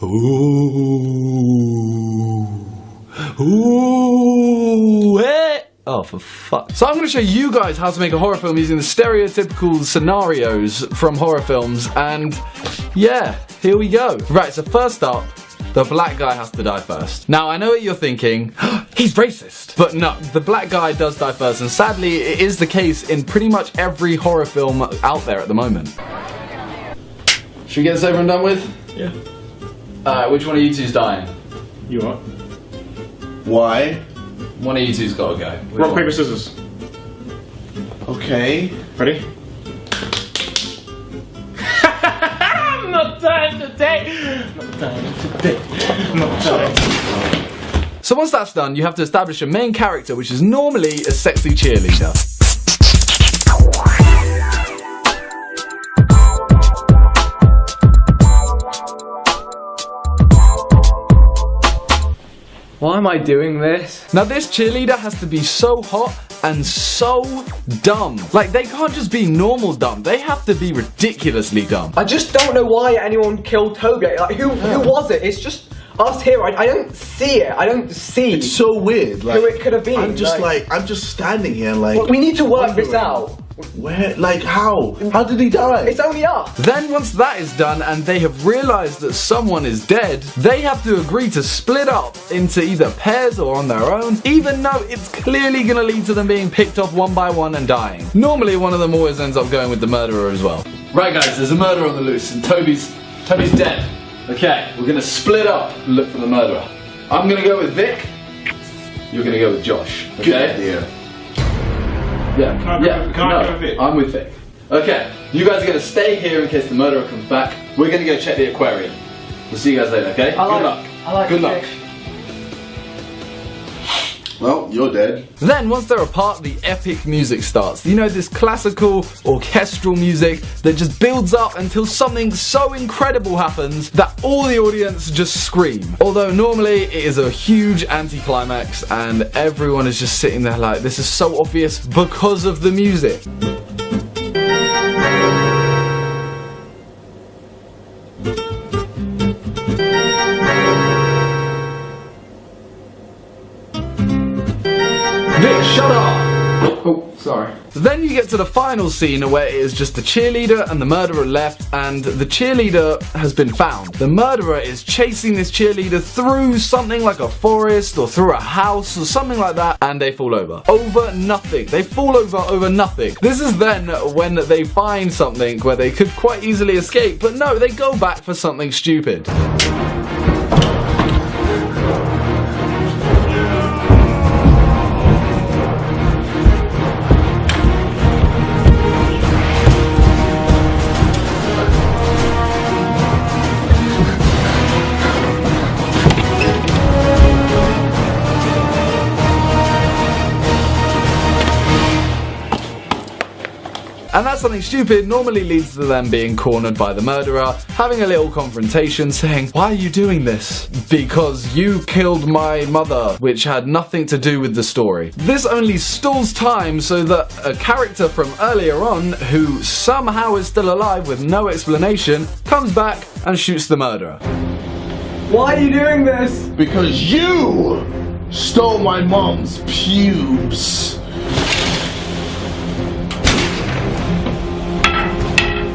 Ooh, hey. Oh, for fuck. So I'm going to show you guys how to make a horror film using the stereotypical scenarios from horror films, and yeah, here we go. Right, so first up, the black guy has to die first. Now, I know what you're thinking, he's racist. But no, the black guy does die first, and sadly, it is the case in pretty much every horror film out there at the moment. Should we get this over and done with? Yeah. Alright, which one of you two's dying? You are. Why? One of you two's gotta go. Rock, paper, scissors. Okay. Ready? Not time today! Not time today. Not time. So once that's done, you have to establish a main character, which is normally a sexy cheerleader. Why am I doing this? Now this cheerleader has to be so hot and so dumb. Like, they can't just be normal dumb, they have to be ridiculously dumb. I just don't know why anyone killed Toby. Like, who was it? It's just us here. I don't see it. I don't see. It's so weird. Like, who it could have been. I'm just I'm just standing here like. Well, we need to work this out. Where? Like, how? How did he die? It's only us. Then once that is done and they have realized that someone is dead, they have to agree to split up into either pairs or on their own, even though it's clearly gonna lead to them being picked off one by one and dying. Normally one of them always ends up going with the murderer as well. Right guys, there's a murderer on the loose and Toby's dead. Okay, we're gonna split up and look for the murderer. I'm gonna go with Vic. You're gonna go with Josh. Okay? Yeah. Yeah. Can I go with Vic? I'm with Vic. Okay, you guys are gonna stay here in case the murderer comes back. We're gonna go check the aquarium. We'll see you guys later, okay? Good luck. Good luck. Well, you're dead. Then, once they're apart, the epic music starts. You know, this classical, orchestral music that just builds up until something so incredible happens that all the audience just scream. Although, normally, it is a huge anticlimax and everyone is just sitting there like, this is so obvious because of the music. Vic, shut up! Oh, sorry. Then you get to the final scene where it is just the cheerleader and the murderer left, and the cheerleader has been found. The murderer is chasing this cheerleader through something like a forest or through a house or something like that, and they fall over. Over nothing. They fall over nothing. This is then when they find something where they could quite easily escape, but no, they go back for something stupid. And that something stupid normally leads to them being cornered by the murderer, having a little confrontation saying, why are you doing this? Because you killed my mother, which had nothing to do with the story. This only stalls time so that a character from earlier on, who somehow is still alive with no explanation, comes back and shoots the murderer. Why are you doing this? Because you stole my mom's pubes.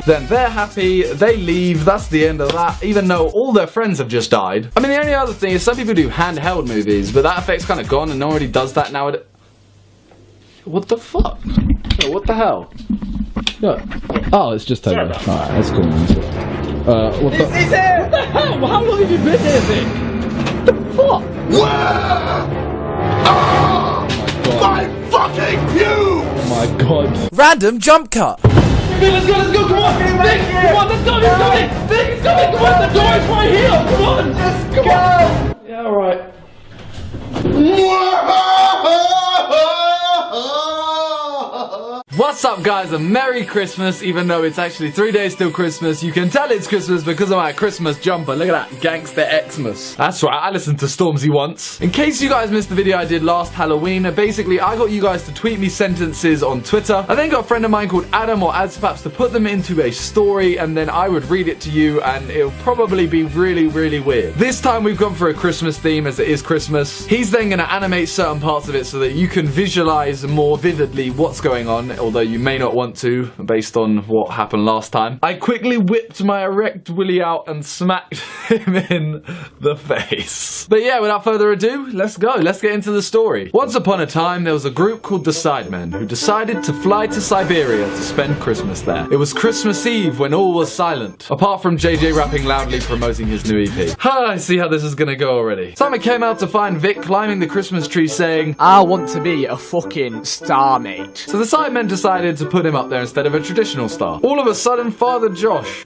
Then they're happy, they leave, that's the end of that, even though all their friends have just died. I mean, the only other thing is some people do handheld movies, but that effect's kind of gone and no one already does that nowadays. What the fuck? Oh, what the hell? Oh, it's just over. Alright, that's cool. What the? This is it! What the hell? How long have you been here, Vic? What the fuck? Oh my fucking pubes! Oh my god. Random jump cut. Let's go, come on! Vic, come on, let's go, he's coming! Vic, he's coming, come on, the door is right here! Come on! Let's go! Yeah, alright. What's up, guys, and Merry Christmas, even though it's actually 3 days till Christmas. You can tell it's Christmas because of my Christmas jumper. Look at that, gangster Xmas. That's right, I listened to Stormzy once. In case you guys missed the video I did last Halloween, basically I got you guys to tweet me sentences on Twitter. I then got a friend of mine called Adam or Adspaps to put them into a story, and then I would read it to you, and it'll probably be really, really weird. This time we've gone for a Christmas theme as it is Christmas. He's then going to animate certain parts of it so that you can visualize more vividly what's going on, although you may not want to, based on what happened last time. I quickly whipped my erect willy out and smacked him in the face. But yeah, without further ado, let's go. Let's get into the story. Once upon a time, there was a group called the Sidemen who decided to fly to Siberia to spend Christmas there. It was Christmas Eve when all was silent, apart from JJ rapping loudly promoting his new EP. I see how this is gonna go already. Simon came out to find Vic climbing the Christmas tree saying, I want to be a fucking star, mate. So the Sidemen decided to put him up there instead of a traditional star. All of a sudden, Father Josh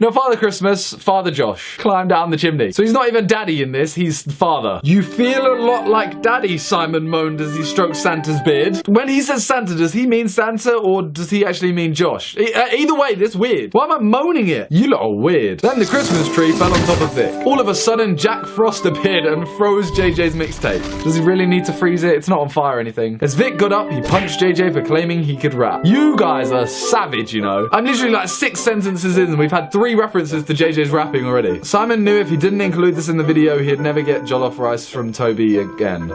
climbed down the chimney. So he's not even daddy in this, he's father. You feel a lot like daddy, Simon moaned as he stroked Santa's beard. When he says Santa, does he mean Santa or does he actually mean Josh? Either way, this is weird. Why am I moaning it? You lot are weird. Then the Christmas tree fell on top of Vic. All of a sudden, Jack Frost appeared and froze JJ's mixtape. Does he really need to freeze it? It's not on fire or anything. As Vic got up, he punched JJ for claiming he could rap. You guys are savage, you know. I'm literally like 6 sentences in and we've had 3 references to JJ's rapping already. Simon knew if he didn't include this in the video, he'd never get jollof rice from Toby again.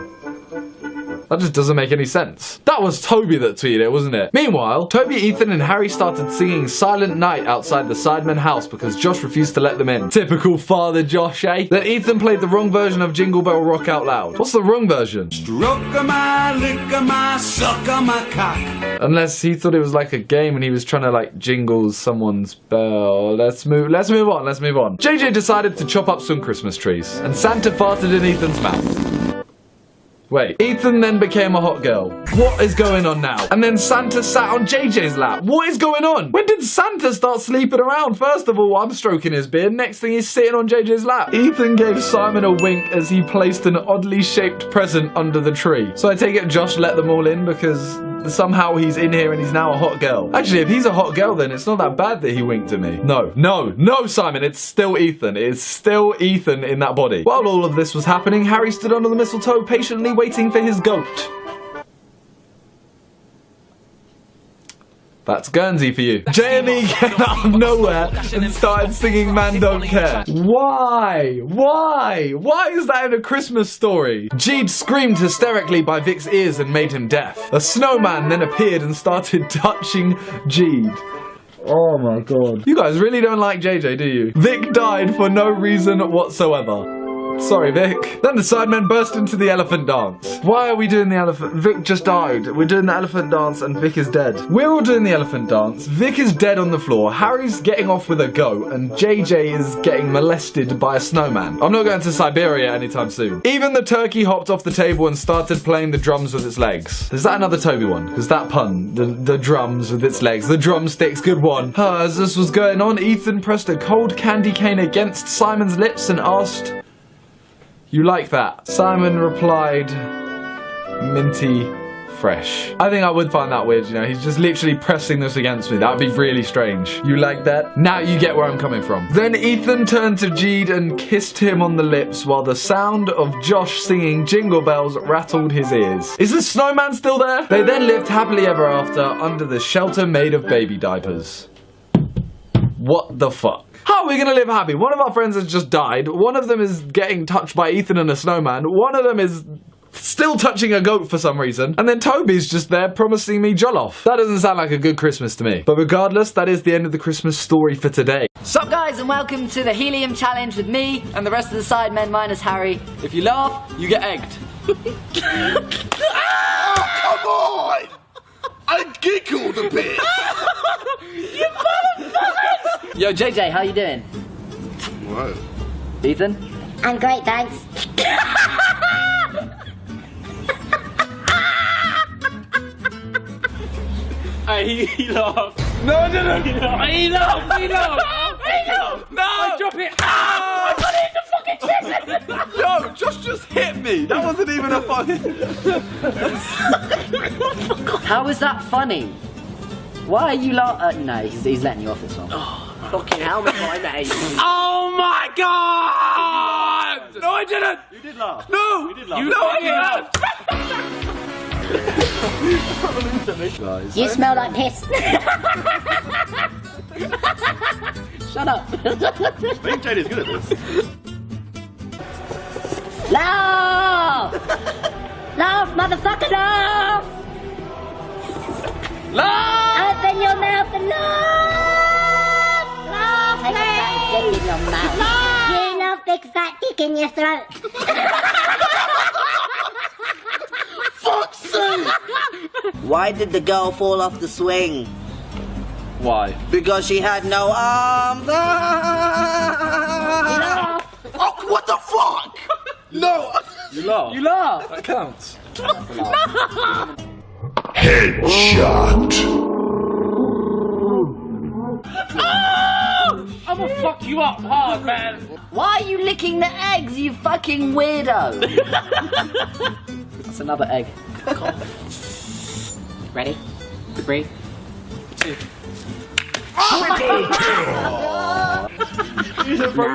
That just doesn't make any sense. That was Toby that tweeted it, wasn't it? Meanwhile, Toby, Ethan, and Harry started singing Silent Night outside the Sidemen house because Josh refused to let them in. Typical Father Josh, eh? Then Ethan played the wrong version of Jingle Bell Rock out loud. What's the wrong version? Stroke-a-my, lick-a-my, suck-a-my cock. Unless he thought it was like a game and he was trying to like jingle someone's bell. Let's move on. JJ decided to chop up some Christmas trees, and Santa farted in Ethan's mouth. Wait, Ethan then became a hot girl. What is going on now? And then Santa sat on JJ's lap. What is going on? When did Santa start sleeping around? First of all, I'm stroking his beard. Next thing, he's sitting on JJ's lap. Ethan gave Simon a wink as he placed an oddly shaped present under the tree. So I take it Josh let them all in because somehow he's in here and he's now a hot girl. Actually, if he's a hot girl, then it's not that bad that he winked at me. No, Simon, it's still Ethan. It's still Ethan in that body. While all of this was happening, Harry stood under the mistletoe patiently waiting for his goat. That's Guernsey for you. J&E came out of nowhere and started singing Man Don't Care. Why? Why is that in a Christmas story? Jeed screamed hysterically by Vic's ears and made him deaf. A snowman then appeared and started touching Jeed. Oh my god. You guys really don't like JJ, do you? Vic died for no reason whatsoever. Sorry, Vic. Then the Sidemen burst into the elephant dance. Why are we doing the elephant? Vic just died. We're doing the elephant dance and Vic is dead. We're all doing the elephant dance. Vic is dead on the floor. Harry's getting off with a goat and JJ is getting molested by a snowman. I'm not going to Siberia anytime soon. Even the turkey hopped off the table and started playing the drums with its legs. Is that another Toby one? Because that pun, the drums with its legs, the drumsticks, good one. As this was going on, Ethan pressed a cold candy cane against Simon's lips and asked, "You like that?" Simon replied, "Minty fresh." I think I would find that weird, you know, he's just literally pressing this against me. That would be really strange. You like that? Now you get where I'm coming from. Then Ethan turned to Jeed and kissed him on the lips while the sound of Josh singing Jingle Bells rattled his ears. Is the snowman still there? They then lived happily ever after under the shelter made of baby diapers. What the fuck? How are we gonna live happy? One of our friends has just died. One of them is getting touched by Ethan and a snowman. One of them is still touching a goat for some reason. And then Toby's just there promising me jollof. That doesn't sound like a good Christmas to me. But regardless, that is the end of the Christmas story for today. Sup guys, and welcome to the Helium Challenge with me and the rest of the Sidemen minus Harry. If you laugh, you get egged. Oh, come on! I giggled a bit. You motherfuckers! Yo, JJ, how you doing? What? Ethan? I'm great, thanks. He laughed. No. He laughed. No. Drop it. I got it in the fucking chest. Yo, Josh just hit me. That wasn't even a fucking... How is that funny? Why are you no, he's letting you off this one. Fucking hell, my mate. Oh my god! No, I didn't! You did laugh. No! You did laugh. You know I didn't! You smell like piss. Shut up. I think Jade is good at this. Laugh! Laugh, motherfucker, laugh! Laugh! Open your mouth and laugh! Laugh, please! In your mouth. Laugh! You love big fat dick in your throat. Fuck's sake! Why did the girl fall off the swing? Why? Because she had no arms. Oh, what the fuck? No. You laugh. You laugh. That counts. Headshot. I'm gonna fuck you up hard, man. Why are you licking the eggs, you fucking weirdo? That's another egg. Ready? 3, 2.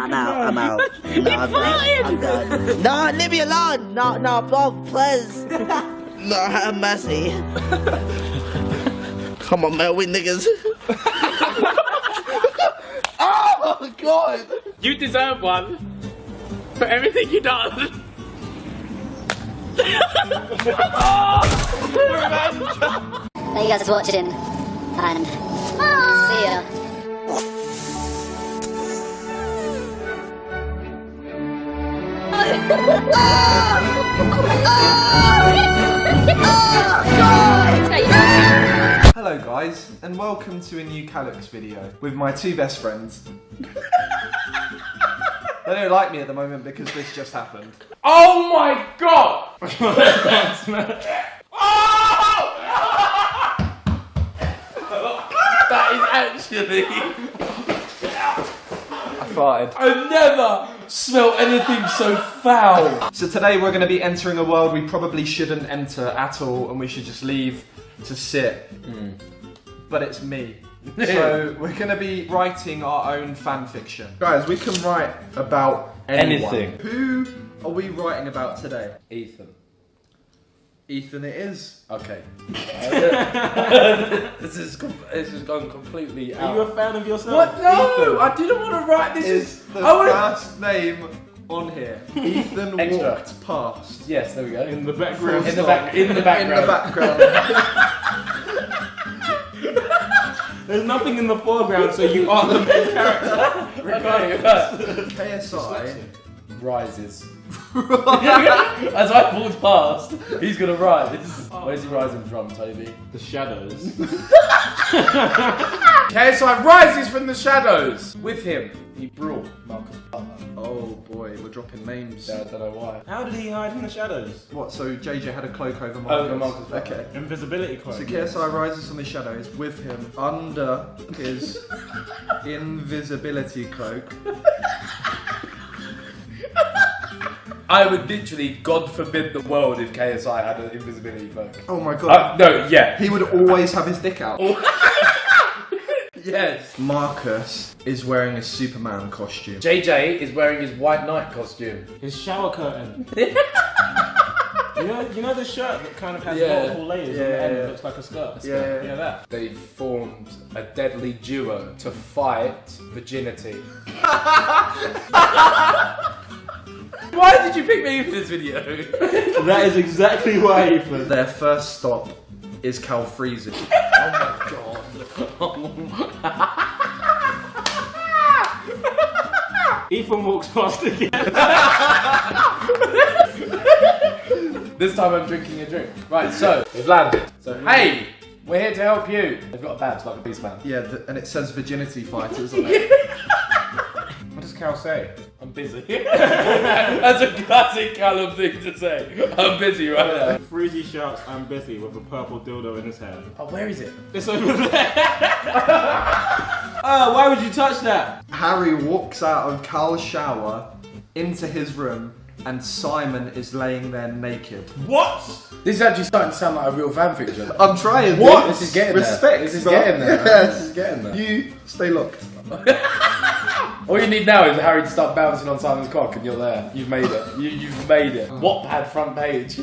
No, I'm out. No, I'm done. No, leave me alone. No, please. No, have mercy. Come on, man, we niggas. Oh my god! You deserve one for everything you done. Thank you guys for watching. And see ya. Hello guys, and welcome to a new Calyx video with my two best friends. They don't like me at the moment because this just happened. Oh my god! That is actually. I farted. I've never smelled anything so foul. So today we're going to be entering a world we probably shouldn't enter at all, and we should just leave to sit. But it's me. So we're going to be writing our own fan fiction. Guys, we can write about anyone. Anything. Who are we writing about today? Ethan. Ethan it is. Okay. This has gone completely out. Are you a fan of yourself? What? No! Ethan I didn't want to write this. Is the I wanna... first name on here. Ethan Extra. walked past. Yes, there we go. In the background. In the background. In the background. There's nothing in the foreground, so you are the main character. KSI rises. As I walk past, he's gonna rise. Where's he rising from, Toby? The shadows. KSI rises from the shadows. With him, he brought Marcus Butler. Oh boy, we're dropping names. Yeah, I don't know why. How did he hide in the shadows? What, so JJ had a cloak over Marcus? Over Marcus Butler. Okay. Invisibility cloak. So KSI rises from the shadows with him under his invisibility cloak. I would literally, God forbid the world if KSI had an invisibility cloak. Oh my god. No, yeah. He would always have his dick out. Yes. Marcus is wearing a Superman costume. JJ is wearing his white knight costume. His shower curtain. you know the shirt that kind of has multiple layers on the end that looks like a skirt? Yeah. That. They formed a deadly duo to fight virginity. Why did you pick me for this video? That is exactly why, Ethan. Their first stop is Calfreezy. Oh my god. Ethan walks past again. This time I'm drinking a drink. Right, so we've landed. So hey, we're here to help you. They've got a badge like a policeman. Yeah, and it says virginity fighters on it. What does Cal say? I'm busy. That's a classic Callum thing to say. I'm busy right now. Freezy shouts, "I'm busy," with a purple dildo in his hand. Oh, where is it? It's over there. Oh, why would you touch that? Harry walks out of Cal's shower into his room and Simon is laying there naked. What? This is actually starting to sound like a real fanfiction. I'm trying. What? This is getting Respect, there. This is bro. getting there. Yes. This is getting there. You stay locked. All you need now is Harry to start bouncing on Simon's cock and you're there. You've made it. You've made it. Wattpad front page.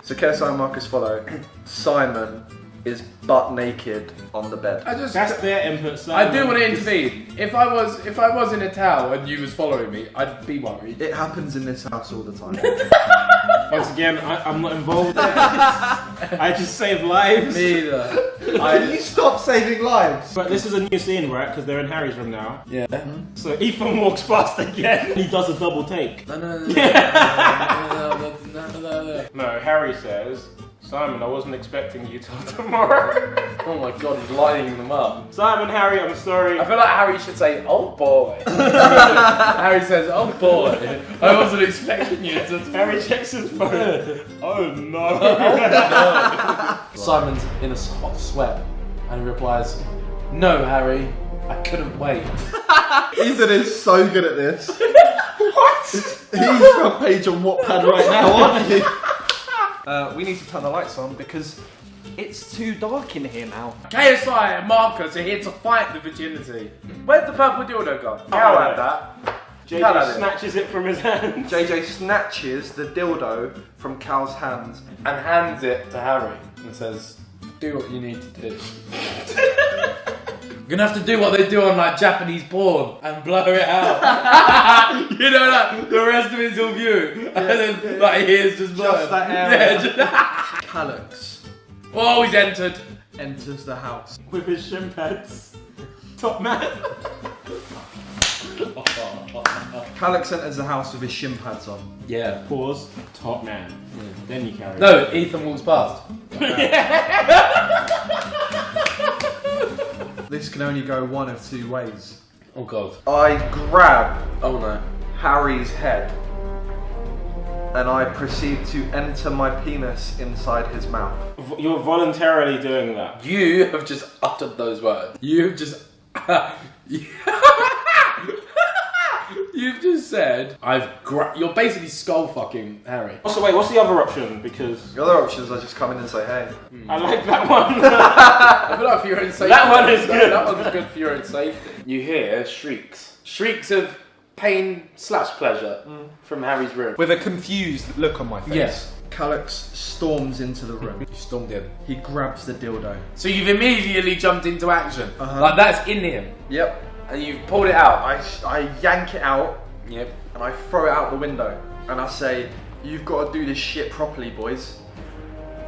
So KSI and Marcus follow. Simon is butt naked on the bed. That's their input. I do want to intervene. If I was in a towel and you was following me, I'd be worried. It happens in this house all the time. Once again, I'm not involved there. I just save lives. Me either. Can you stop saving lives? But this is a new scene, right? Because they're in Harry's room now. Yeah. So Ethan walks past again. He does a double take. No. No, Harry says, Simon, I wasn't expecting you till tomorrow. Oh my god, he's lining them up. Simon, Harry, I'm sorry. I feel like Harry should say, oh boy. Harry says, oh boy. I wasn't expecting you to. Harry checks his phone. Oh no. Simon's in a hot sweat and he replies, no, Harry, I couldn't wait. Ethan is so good at this. What? He's front page on Wattpad right now, aren't you? We need to turn the lights on because it's too dark in here now. KSI and Marcus are here to fight the virginity. Where's the purple dildo gone? I'll have that. JJ snatches it from his hand. JJ snatches the dildo from Cal's hands and hands it to Harry and says, do what you need to do. You're gonna have to do what they do on like Japanese porn and blow it out. You know, like the rest of it's all view. And then like here's just blood. Just that area. Yeah, Calix oh, he's entered. enters the house. With his shin pads. Top man. Calix enters the house with his shin pads on. Yeah. Pause. Top man. Then you carry No, Ethan walks past. This can only go one of two ways. Oh god. I grab Oh no. Harry's head and I proceed to enter my penis inside his mouth. You're voluntarily doing that. You have just uttered those words. You've just You've just said you're basically skull fucking Harry. So wait, what's the other option? Because The other option is I just come in and say, hey. I like that one. I feel like for your own safety. That one is good. That one's good for your own safety. You hear shrieks. Shrieks of pain/pleasure from Harry's room. With a confused look on my face. Yes. Calix storms into the room. You stormed in. He grabs the dildo. So you've immediately jumped into action. Uh-huh. Like that's in him. Yep. And you've pulled it out. I yank it out. Yep. And I throw it out the window. And I say, you've got to do this shit properly, boys.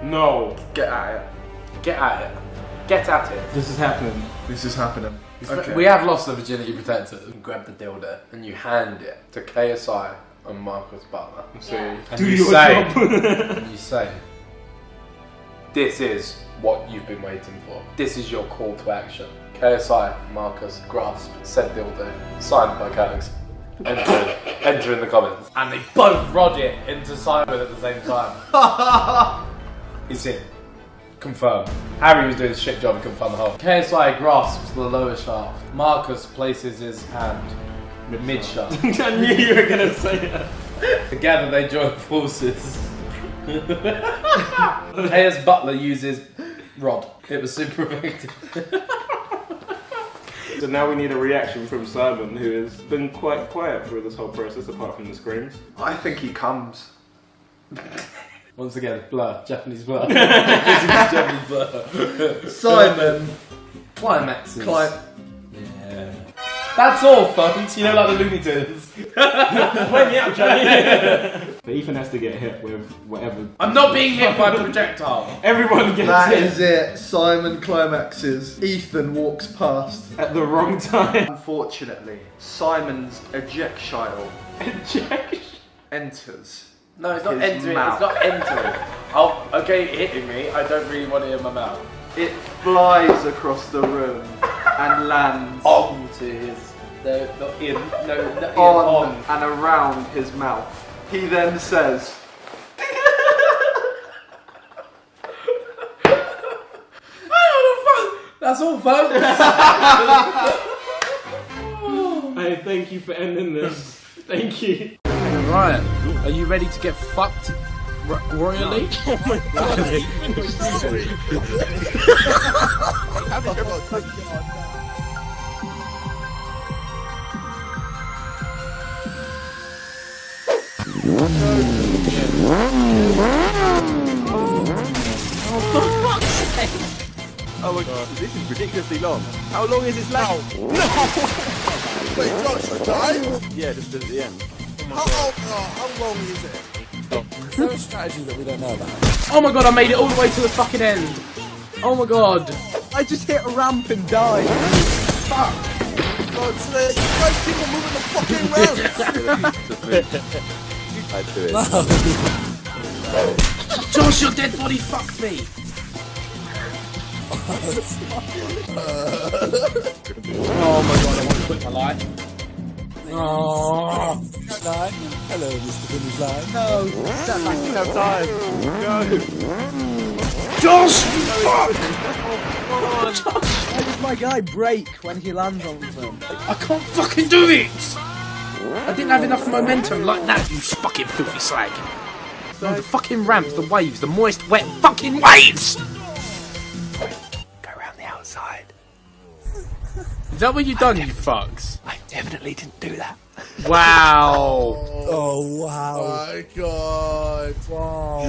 No. Get at it. Get at it. Get at it. This is happening. This is happening. Okay. We have lost the virginity protector. You grab the dildo and you hand it to KSI and Marcus Butler. Yeah. And Do you your say, job. and you say, this is what you've been waiting for. This is your call to action. KSI, Marcus, grasp, said dildo, signed by Calix. Enter in the comments. And they both rod it into Simon at the same time. It's in. Confirmed. Harry was doing a shit job and couldn't find the hole. KSI grasps the lower shaft. Marcus places his hand mid shaft. I knew you were gonna say that. Together they join forces. KS Butler uses rod. It was super effective. So now we need a reaction from Simon, who has been quite quiet through this whole process, apart from the screams. I think he comes. Once again, blur. Japanese blur. Japanese blur. Simon. Climaxes. Yeah. That's all, folks. You know, like the Looney Tunes. Play me out, Johnny. But Ethan has to get hit with whatever. I'm not being hit by a projectile. Everyone gets That hit. is it. Simon climaxes. Ethan walks past. At the wrong time. Unfortunately, Simon's ejectile enters. No, it's not his entering. mouth. It's not entering. Oh, okay, hitting me. I don't really want it in my mouth. It flies across the room and lands Onto his. No, not in. No, not in. on and around his mouth. He then says, That's all, folks. I thank you for ending this. Thank you. Right. Are you ready to get fucked royally? Oh my god. Oh my god, this is ridiculously long. How long is this leg? No! Wait, Josh, you died? Yeah, just at the end. How long is it? Is there a strategy that we don't know about? Oh my god, I made it all the way to the fucking end. Oh my god. I just hit a ramp and died. Fuck! God, so you guys keep on moving the fucking round! I do it. Josh, your dead body fucked me. Oh my god, I want to quit my life. Oh. Hello, Mr. Finish Line. No, Step back, you have time. Go. Josh! Fuck! Why does my guy break when he lands on them? I can't fucking do it! I didn't have enough momentum like that, you fucking filthy slag. No, the fucking ramp, the waves, the moist, wet fucking waves! Go around the outside. Is that what you done, you fucks? I definitely didn't do that. Wow. Oh, wow. My god. Wow.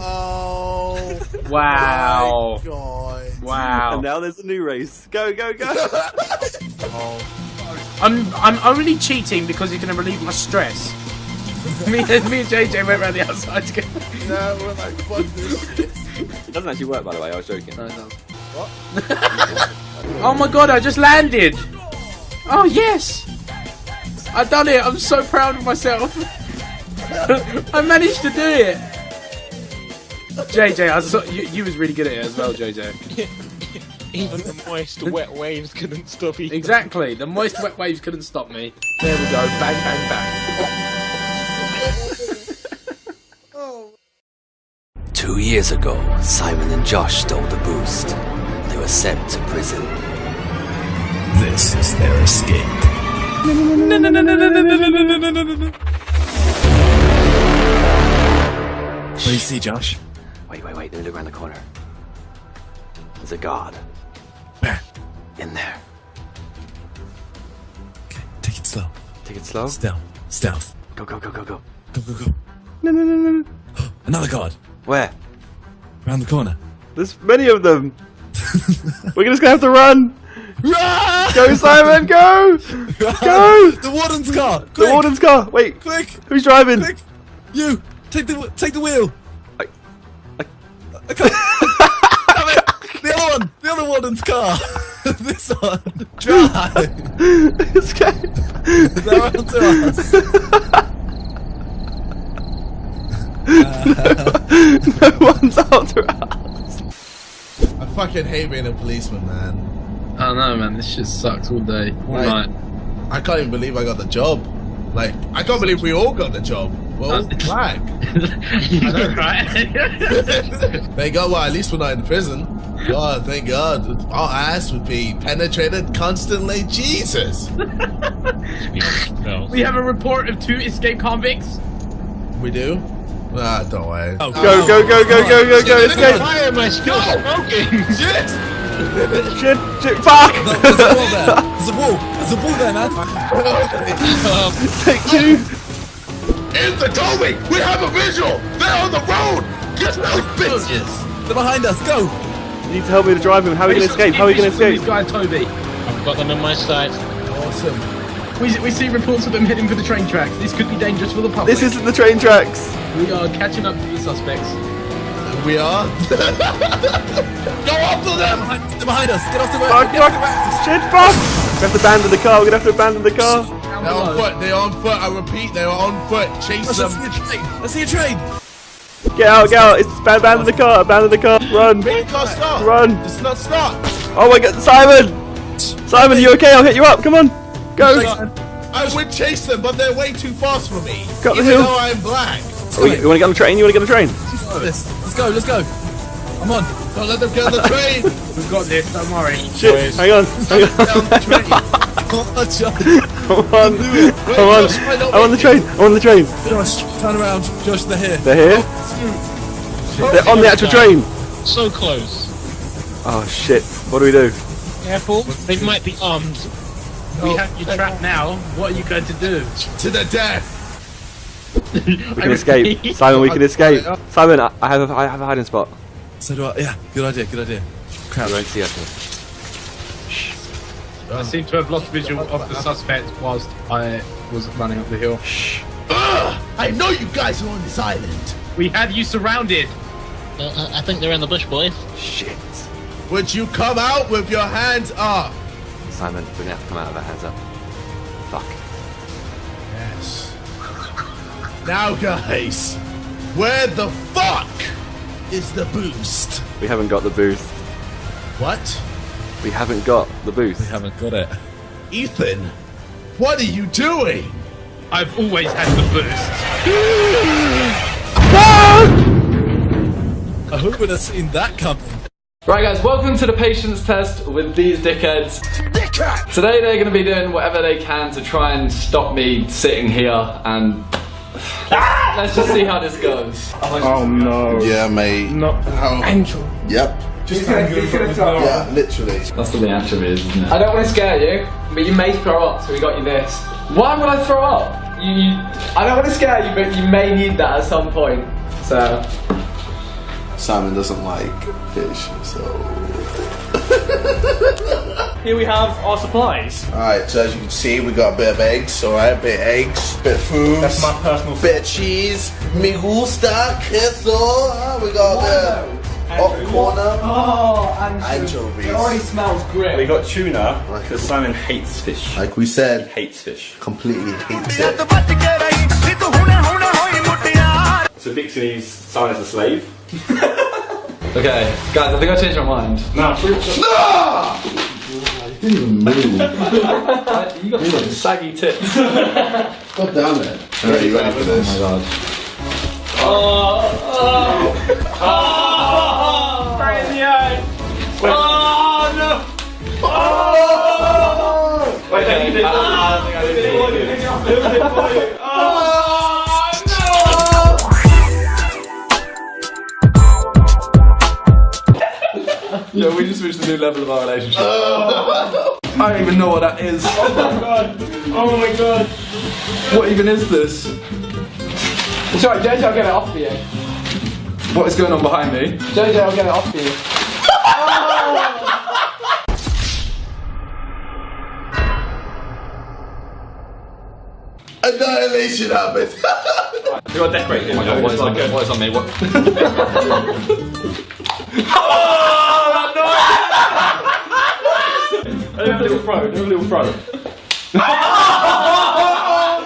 Oh. Wow. My god. Wow. And now there's a new race. Go, go, go. I'm only cheating because you're going to relieve my stress. me and JJ went around the outside together. No, we're like, fuck this shit. It doesn't actually work, by the way. I was joking. No, it doesn't. What? Oh my god, I just landed. Oh, yes. I done it. I'm so proud of myself. I managed to do it. JJ, I saw, you was really good at it as well, JJ. Even the moist, wet waves couldn't stop you. Exactly. The moist, wet waves couldn't stop me. There we go. Bang, bang, bang. 2 years ago, Simon and Josh stole the boost. They were sent to prison. This is their escape. What do you see, Josh? Wait, let me look around the corner. There's a guard. Where? In there. Okay, take it slow. Take it slow? Stealth. Go. Go. No. Another guard. Where? Around the corner. There's many of them. We're just gonna have to run. Run! Go, Simon, go! Go! The warden's car! Quick! The warden's car! Wait! Quick! Who's driving? Quick! You! Take the wheel! I can't. The other one! The other warden's car! This one! Drive! Escape! They're on to us! No one's after us! I fucking hate being a policeman, man. I don't know, man. This shit sucks all day, all night. I can't even believe I got the job. Like, I can't believe we all got the job. We're all black. I know, right? Thank God, well, at least we're not in prison. God, thank God. Our ass would be penetrated constantly. Jesus. We have a report of 2 escaped convicts. We do? Ah, don't worry. Oh, go, escape! Why am I still smoking? Shit! Shit, fuck! There's a wall there! There's a wall there, man! Take 2! It's Toby! We have a visual! They're on the road! Get those bitches! They're behind us, go! You need to help me to drive him. How are we gonna escape? How are we gonna escape? This guy, Toby. I've got them on my side. Awesome. We see reports of them heading for the train tracks. This could be dangerous for the public. This isn't the train tracks. We are catching up to the suspects. We are? Go after them! They're behind us! Get off the road! Fuck! Shit, fuck! We have to abandon the car. We're gonna have to abandon the car. They're on foot. They're on foot. I repeat, they are on foot. Chase them. Let's see a train! Get out! It's abandon the car. Abandon the car. Run! Make the car stop. Run! It's not stop. Oh my God, Simon! Simon, are you okay? I'll hit you up. Come on, go! I would chase them, but they're way too fast for me. Go up the even hill. though I'm black. You want to get on the train? Let's go! I'm on! Don't let them get on the train. We've got this, don't worry. Shit, hang on. Get on the train. Come on, Josh. Come on. Come on. I'm on the train. I'm on the train. Josh, turn around. Josh, they're here. They're here? They're on the actual train. So close. Oh shit. What do we do? Careful. They might be armed. We have you trapped now. What are you going to do? To the death. We can escape. Simon, we can escape. Simon, I have a hiding spot. So do I. Yeah, good idea, good idea. Crap. You won't see us. I seem to have lost visual of the suspect whilst I was running up the hill. Shh. I know you guys are on this island. We have you surrounded. I think they're in the bush, boys. Shit. Would you come out with your hands up? Simon, we're gonna have to come out with our hands up. Fuck. Yes. Now, guys, where the fuck is the boost? We haven't got the boost. What? We haven't got the boost. We haven't got it. Ethan, what are you doing? I've always had the boost. I hope we'd have seen that coming. Right guys, welcome to the patience test with these dickheads. Today they're going to be doing whatever they can to try and stop me sitting here and let's just see how this goes. Oh no. Yeah, mate. Not Angel. Yep. He's gonna throw up. Yeah, literally. That's what the action is, isn't it? I don't want to scare you, but you may throw up, so we got you this. Why would I throw up? I don't want to scare you, but you may need that at some point. So. Simon doesn't like fish, so. Here we have our supplies. Alright, so as you can see, we got a bit of eggs, alright? A bit of eggs, bit of food. That's my personal. Bit of cheese. Me gusta queso. We got a bit of popcorn. Oh, Anchovies. It already smells great. We got tuna because Simon hates fish. Like we said, Hates fish. completely hates it. So Vixen is Simon as a slave. Okay, guys, I think I changed my mind. No. You didn't even move. You got some saggy tits. God damn it. Alright, you ready for this? Oh my god. Right in the eye. Oh no. Oh. Wait, Okay, no, I think I did it for you. Yeah, we just reached a new level of our relationship. I don't even know what that is. Oh my god. Oh my god. What even is this? Sorry, JJ, I'll get it off for you. What is going on behind me? JJ, I'll get it off for you. Annihilation happened. We got decorated. Oh my god, what is on me? What? Do a little throw. Do a little throw.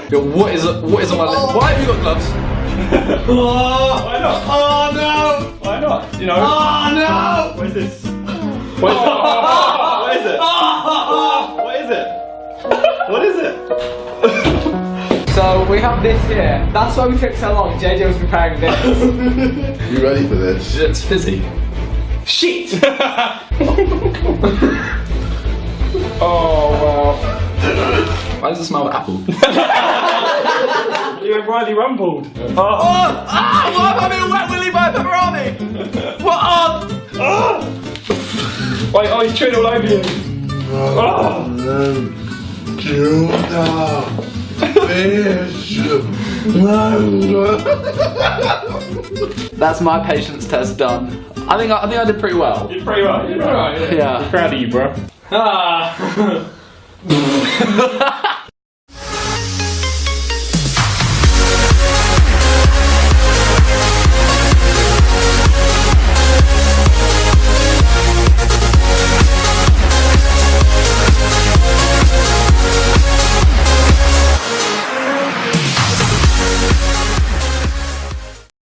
Yo, what is on my lip? Why have you got gloves? Why not? Oh no. Why not? You know. Oh no. What is this? What is it? What is it? What is it? So we have this here. That's why we took so long. JJ was preparing this. You ready for this? It's fizzy. Shit! Oh wow. Why does it smell of apple? You went Riley rumbled. Why am I being wet willy by pepperoni? What on? Wait, oh, he's chewing all over you. That's my patience test done. I think I did pretty well. You did pretty well. You did alright. Yeah. Proud of you, bro. Ah.